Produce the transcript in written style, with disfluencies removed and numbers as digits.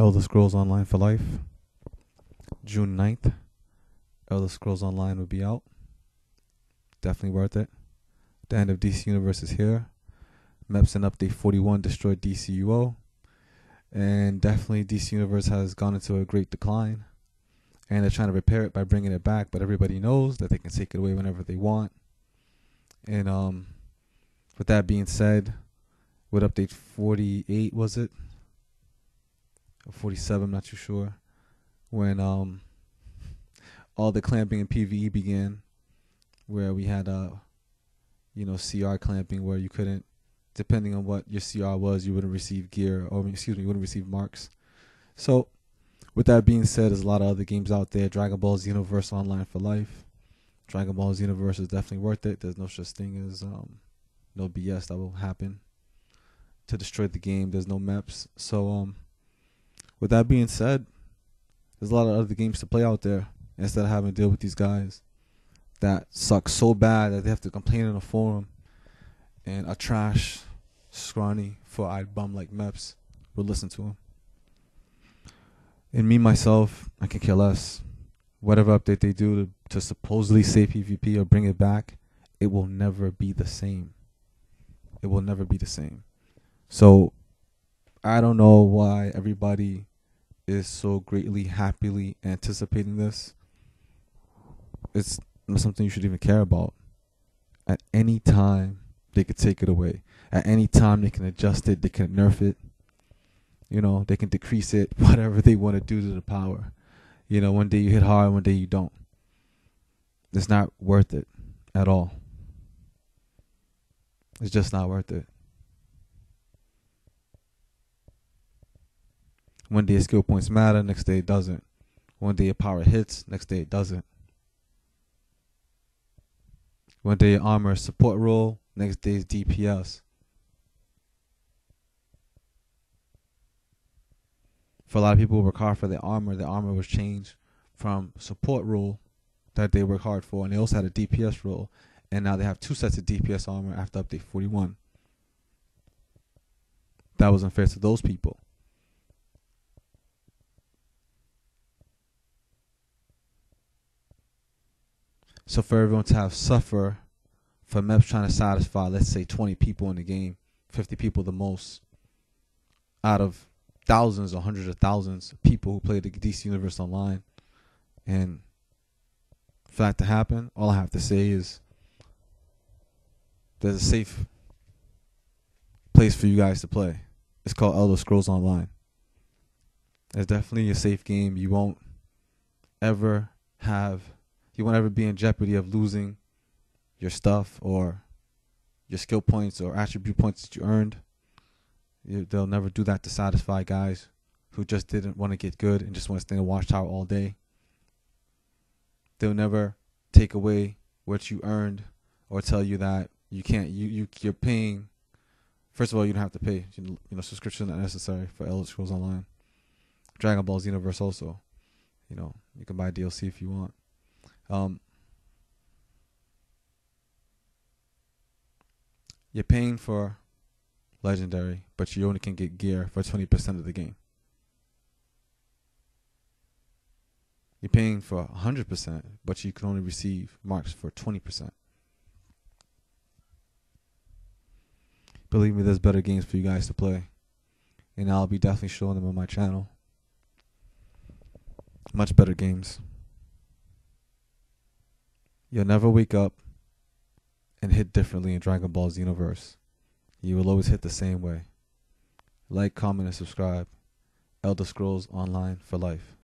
Elder Scrolls Online for Life. June 9th. Elder Scrolls Online will be out. Definitely worth it. The end of DC Universe is here. Maps and Update 41 destroyed DCUO. And definitely DC Universe has gone into a great decline. And they're trying to repair it by bringing it back. But everybody knows that they can take it away whenever they want. And with that being said, with Update 48, was it? Or 47, I'm not too sure. When all the clamping in PvE began, where we had CR clamping, where you couldn't, depending on what your CR was, you wouldn't receive gear, or you wouldn't receive marks. So with that being said, there's a lot of other games out there. Dragon Ball Xenoverse Online for Life. Dragon Ball Xenoverse is definitely worth it. There's no such thing as no BS that will happen to destroy the game. There's no maps. So with that being said, there's a lot of other games to play out there instead of having to deal with these guys that suck so bad that they have to complain in a forum, and a trash, scrawny, four-eyed bum like Meps will listen to him. And me, myself, I can care less. Whatever update they do to supposedly save PvP or bring it back, it will never be the same. It will never be the same. So I don't know why everybody is so greatly, happily anticipating this. It's not something you should even care about. At any time, they could take it away. At any time, they can adjust it. They can nerf it. They can decrease it, whatever they want to do to the power. One day you hit hard, one day you don't. It's not worth it at all. It's just not worth it. One day skill points matter, next day it doesn't. One day your power hits, next day it doesn't. One day your armor is support role, next day is DPS. For a lot of people who work hard for their armor was changed from support role that they work hard for, and they also had a DPS role, and now they have two sets of DPS armor after Update 41. That was unfair to those people. So for everyone to have suffer for Meps trying to satisfy, let's say 20 people in the game, 50 people the most, out of thousands or hundreds of thousands of people who play the DC Universe Online, and for that to happen, all I have to say is there's a safe place for you guys to play. It's called Elder Scrolls Online. It's definitely a safe game. You won't ever be in jeopardy of losing your stuff or your skill points or attribute points that you earned. They'll never do that to satisfy guys who just didn't want to get good and just want to stay in the watchtower all day. They'll never take away what you earned or tell you that you can't. You're paying. First of all, you don't have to pay. Subscriptions are not necessary for Elder Scrolls Online. Dragon Ball Xenoverse also. You can buy DLC if you want. You're paying for Legendary, but you only can get gear for 20% of the game. You're paying for 100%, but you can only receive marks for 20%. Believe me, there's better games for you guys to play, and I'll be definitely showing them on my channel. Much better games. You'll never wake up and hit differently in Dragon Ball Xenoverse. You will always hit the same way. Like, comment, and subscribe. Elder Scrolls Online for Life.